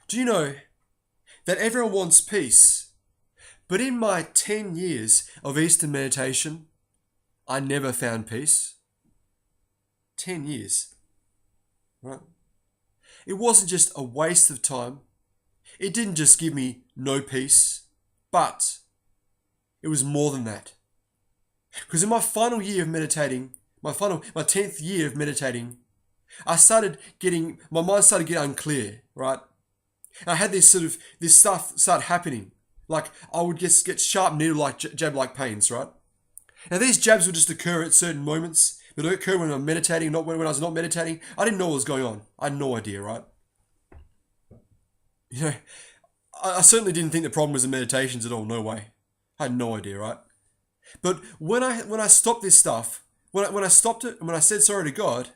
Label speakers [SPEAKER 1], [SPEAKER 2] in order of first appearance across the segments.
[SPEAKER 1] Do you know that everyone wants peace? But in my 10 years of Eastern meditation, I never found peace. 10 years, right? It wasn't just a waste of time. It didn't just give me no peace, but it was more than that. Because in my final year of meditating, my 10th year of meditating, my mind started getting unclear, right? And I had this stuff start happening. Like I would get sharp needle-like, jab-like pains, right? Now these jabs would just occur at certain moments. They don't occur when I'm meditating, not when I was not meditating. I didn't know what was going on. I had no idea, right? You know, I certainly didn't think the problem was the meditations at all. No way. I had no idea, right? But when I stopped this stuff, when I stopped it, and when I said sorry to God,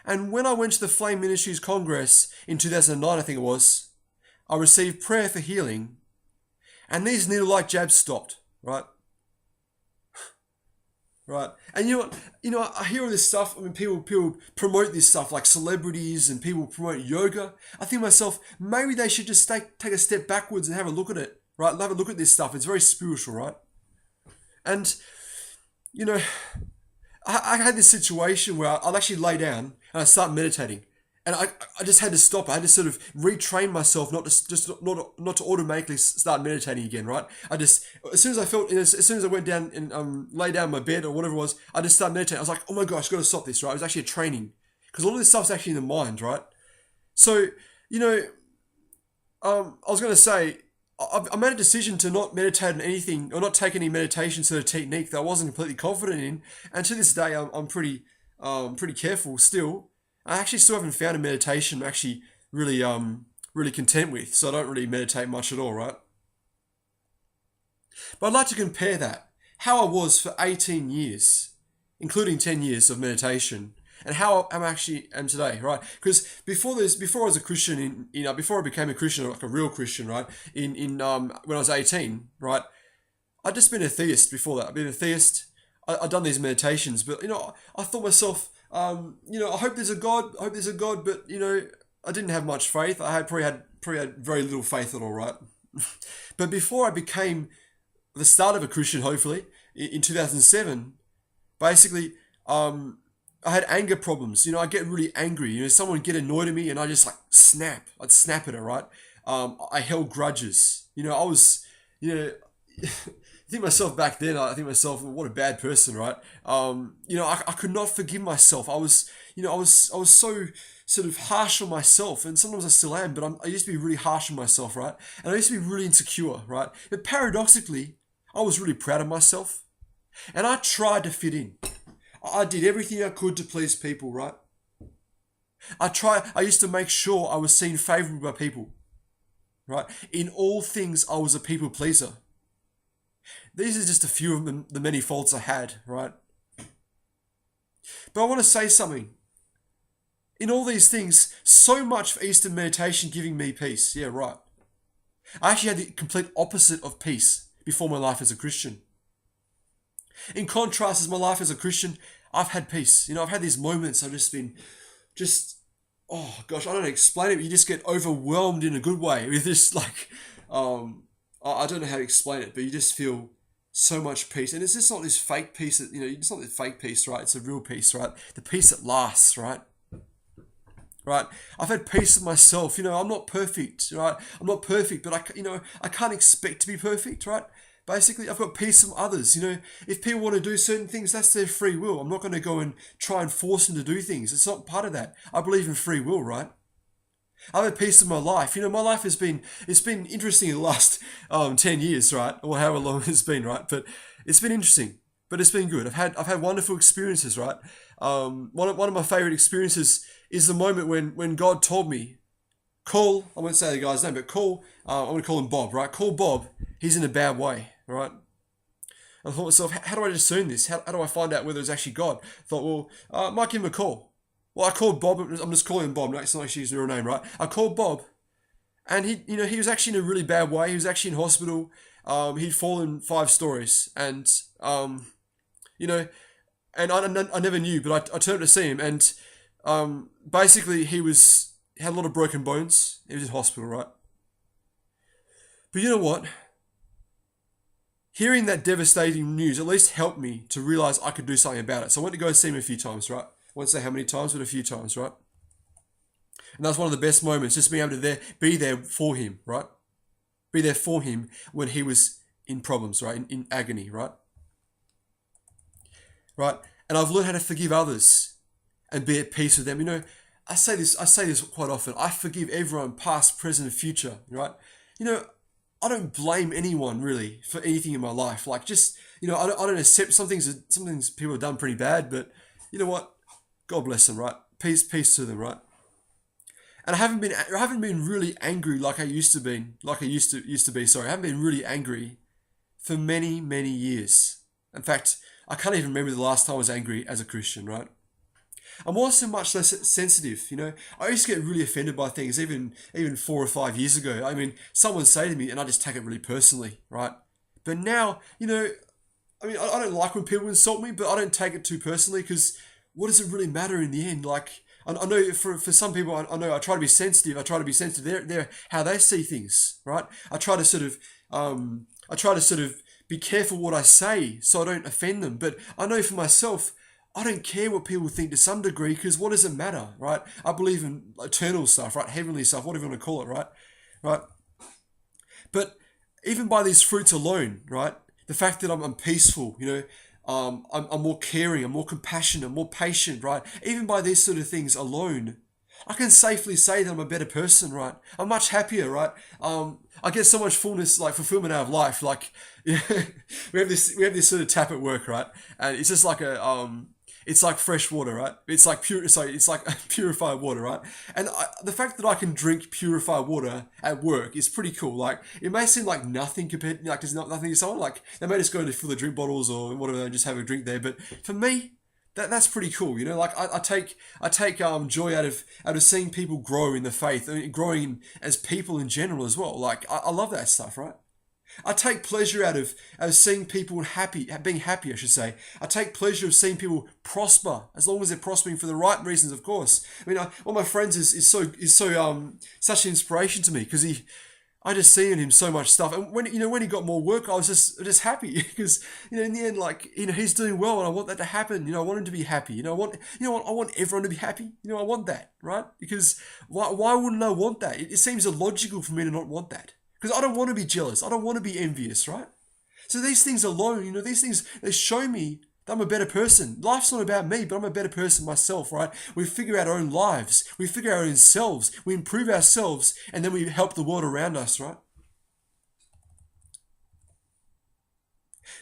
[SPEAKER 1] and when I went to the Flame Ministries Congress in 2009, I think it was, I received prayer for healing, and these needle-like jabs stopped, right? Right. And I hear all this stuff. I mean, people promote this stuff like celebrities and people promote yoga. I think to myself, maybe they should just take a step backwards and have a look at it, right? Have a look at this stuff. It's very spiritual, right? And, you know, I had this situation where I'd actually lay down and I start meditating. And I just had to stop. I had to sort of retrain myself not to automatically start meditating again, right? As soon as I went down and lay down in my bed or whatever it was, I just started meditating. I was like, oh my gosh, got to stop this, right? It was actually a training because all of this stuff's actually in the mind, right? So, you know, I was going to say, I made a decision to not meditate on anything or not take any meditation sort of technique that I wasn't completely confident in, and to this day, I'm pretty careful still. I actually still haven't found a meditation I'm actually really content with, so I don't really meditate much at all, right? But I'd like to compare that, how I was for 18 years, including 10 years of meditation, and how I actually am today, right? Because before I was a Christian, before I became a Christian, like a real Christian, right? When I was 18, right? I'd just been a theist before that. I'd been a theist. I'd done these meditations, but I thought myself, I hope there's a God. I hope there's a God, but I didn't have much faith. I probably had very little faith at all, right? But before I became the start of a Christian, hopefully in 2007, basically, I had anger problems. I get really angry. Someone would get annoyed at me, and I just like snap. I'd snap at it, right? I held grudges. I was, I think myself back then. I think myself, what a bad person, right? I could not forgive myself. I was so sort of harsh on myself, and sometimes I still am. But I used to be really harsh on myself, right? And I used to be really insecure, right? But paradoxically, I was really proud of myself, and I tried to fit in. I did everything I could to please people, right? I used to make sure I was seen favorably by people, right? In all things, I was a people pleaser. These are just a few of the many faults I had, right? But I want to say something. In all these things, so much for Eastern meditation giving me peace. Yeah, right. I actually had the complete opposite of peace before my life as a Christian. In contrast, as my life as a Christian, I've had peace. I've had these moments. I've just been, oh gosh, I don't know how to explain it. But you just get overwhelmed in a good way with this, like, I don't know how to explain it, but you just feel so much peace, and it's just not this fake peace. It's not this fake peace, right? It's a real peace, right? The peace that lasts, right? Right. I've had peace with myself. I'm not perfect, right? I'm not perfect, but I can't expect to be perfect, right? Basically, I've got peace from others. If people want to do certain things, that's their free will. I'm not going to go and try and force them to do things. It's not part of that. I believe in free will, right? I've had peace in my life. My life it's been interesting in the last 10 years, right? Or however long it's been, right? But it's been interesting. But it's been good. I've had wonderful experiences, right? One of my favorite experiences is the moment when God told me, I won't say the guy's name, but I'm going to call him Bob, right? Call Bob. He's in a bad way, right? I thought to myself, how do I discern this? How do I find out whether it's actually God? I thought, well, I might give him a call. Well, I called Bob. I'm just calling him Bob. No, it's not actually his real name, right? I called Bob, and he was actually in a really bad way. He was actually in hospital. He'd fallen 5 stories, and and I never knew, but I turned to see him, and basically he had a lot of broken bones. He was in hospital, right? But you know what? Hearing that devastating news at least helped me to realize I could do something about it. So I went to go see him a few times, right? I won't say how many times, but a few times, right? And that was one of the best moments, just being able to be there for him, right? Be there for him when he was in problems, right? In agony, right? Right? And I've learned how to forgive others and be at peace with them. I say this quite often. I forgive everyone, past, present, and future, right? You know, I don't blame anyone really for anything in my life. Like, just, I don't accept some things people have done pretty bad, but you know what? God bless them, right? Peace to them, right? And I haven't been really angry like I used to be, Sorry, I haven't been really angry for many, many years. In fact, I can't even remember the last time I was angry as a Christian, right? I'm also much less sensitive. I used to get really offended by things even 4 or 5 years ago. I mean, someone say to me, and I just take it really personally, right? But now, I don't like when people insult me, but I don't take it too personally, because what does it really matter in the end? Like, I know for some people, I know I try to be sensitive. I try to be sensitive. They're how they see things, right? I try to sort of be careful what I say so I don't offend them. But I know for myself, I don't care what people think to some degree, because what does it matter, right? I believe in eternal stuff, right? Heavenly stuff, whatever you want to call it, right? Right? But even by these fruits alone, right? The fact that I'm peaceful, I'm more caring, I'm more compassionate, I'm more patient, right? Even by these sort of things alone, I can safely say that I'm a better person, right? I'm much happier, right? I get so much fullness, like fulfillment out of life. Like, we have this sort of tap at work, right? And it's just like it's like fresh water, right? It's like it's like purified water, right? And the fact that I can drink purified water at work is pretty cool. Like, it may seem like nothing compared, like there's nothing to someone. Like, they may just go to fill the drink bottles or whatever and just have a drink there. But for me, that's pretty cool. Like, I take joy out of seeing people grow in the faith, growing as people in general as well. Like, I love that stuff, right? I take pleasure out of seeing people being happy, I should say. I take pleasure of seeing people prosper, as long as they're prospering for the right reasons, of course. I mean, one of my friends is such an inspiration to me, because I just see in him so much stuff. And when he got more work, I was just happy, because in the end, like, he's doing well, and I want that to happen. I want him to be happy. I want everyone to be happy. I want that, right? Because why wouldn't I want that? It seems illogical for me to not want that. Because I don't want to be jealous. I don't want to be envious, right? So these things alone, these things, they show me that I'm a better person. Life's not about me, but I'm a better person myself, right? We figure out our own lives. We figure out our own selves. We improve ourselves, and then we help the world around us, right?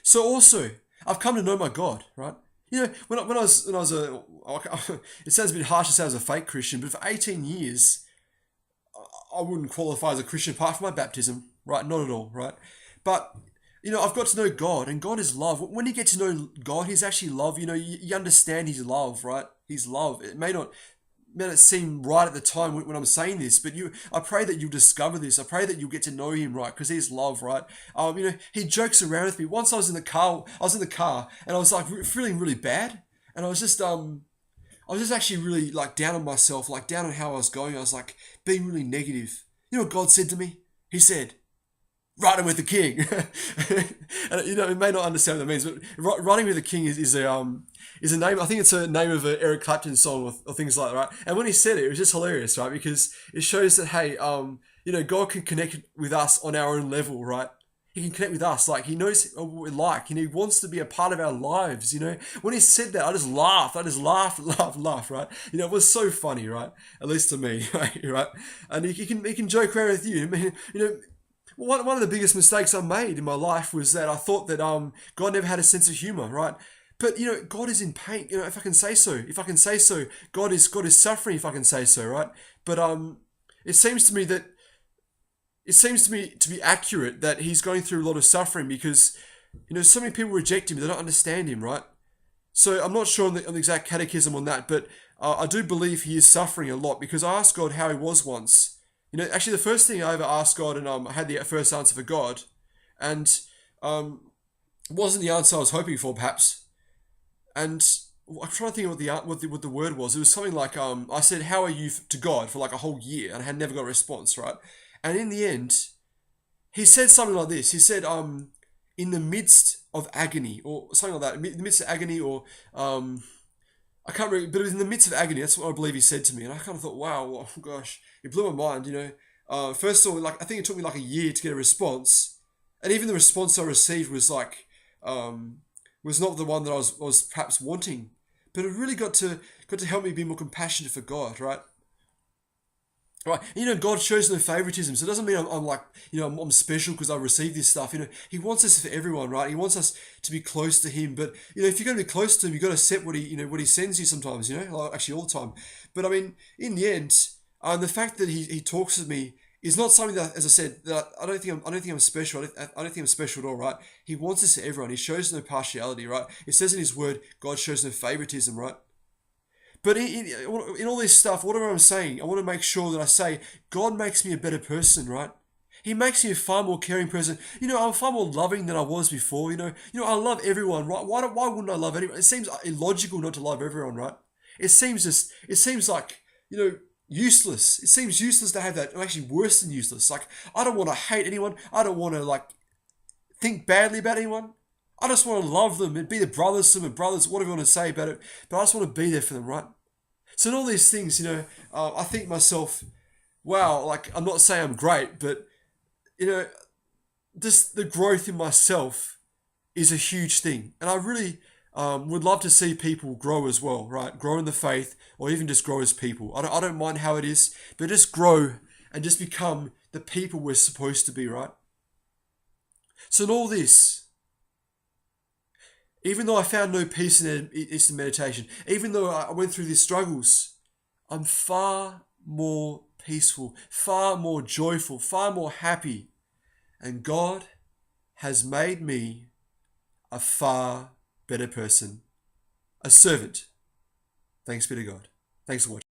[SPEAKER 1] So also, I've come to know my God, right? When I was it sounds a bit harsh to say I was a fake Christian, but for 18 years, I wouldn't qualify as a Christian apart from my baptism, right? Not at all, right? But, I've got to know God, and God is love. When you get to know God, He's actually love. You understand His love, right? His love. It may not seem right at the time when I'm saying this, but I pray that you'll discover this. I pray that you'll get to know Him, right? Because He's love, right? He jokes around with me. Once I was in the car, and I was like feeling really bad, and I was just actually really, like, down on myself, like down on how I was going. I was like being really negative. You know what God said to me? He said, "Riding with the King." And you may not understand what that means, but "Riding with the King" is a name. I think it's a name of an Eric Clapton song, or things like that, right? And when he said it was just hilarious, right? Because it shows that, hey, God can connect with us on our own level, right? He can connect with us. Like, He knows what we're like, and He wants to be a part of our lives. When He said that, I just laughed. Laughed, right? It was so funny, right? At least to me, right? And He can joke around with you. I mean, one of the biggest mistakes I made in my life was that I thought that God never had a sense of humor, right? But God is in pain. If I can say so, God is suffering. If I can say so, right? But it seems to me to be accurate that He's going through a lot of suffering, because so many people reject Him. They don't understand Him, right? So I'm not sure on the exact catechism on that, but I do believe He is suffering a lot, because I asked God how He was once. Actually, the first thing I ever asked God, and I had the first answer for God, and wasn't the answer I was hoping for, perhaps. And I'm trying to think what the word was. It was something like I said, "How are you?" to God for like a whole year, and I had never got a response, right? And in the end, he said something like this. He said, "In the midst of agony," or something like that. In the midst of agony, or I can't remember, but it was in the midst of agony. That's what I believe he said to me, and I kind of thought, "Wow, well, gosh, it blew my mind." First of all, like I think it took me like a year to get a response, and even the response I received was like, was not the one that I was perhaps wanting, but it really got to help me be more compassionate for God, right? Right, God shows no favoritism, so it doesn't mean I'm like, I'm special because I received this stuff. He wants us for everyone, right? He wants us to be close to Him, but if you're going to be close to Him, you've got to accept what He sends you sometimes. Like, actually all the time. But I mean, in the end, the fact that He talks to me is not something that, as I said, that I don't think I'm special. I don't think I'm special at all, right? He wants us to everyone. He shows no partiality, right? It says in His Word, God shows no favoritism, right? But in all this stuff, whatever I'm saying, I want to make sure that I say, God makes me a better person, right? He makes me a far more caring person. I'm far more loving than I was before. I love everyone, right? Why wouldn't I love anyone? It seems illogical not to love everyone, right? It seems like, useless. It seems useless to have that. Actually, worse than useless. Like, I don't want to hate anyone. I don't want to, like, think badly about anyone. I just want to love them and be the brothers to my brothers, whatever you want to say about it. But I just want to be there for them, right? So in all these things, I think myself, wow, like I'm not saying I'm great, but you know, just the growth in myself is a huge thing, and I really would love to see people grow as well, right? Grow in the faith, or even just grow as people. I don't mind how it is, but just grow and just become the people we're supposed to be, right? So in all this, even though I found no peace in Eastern meditation, even though I went through these struggles, I'm far more peaceful, far more joyful, far more happy. And God has made me a far better person, a servant. Thanks be to God. Thanks for watching.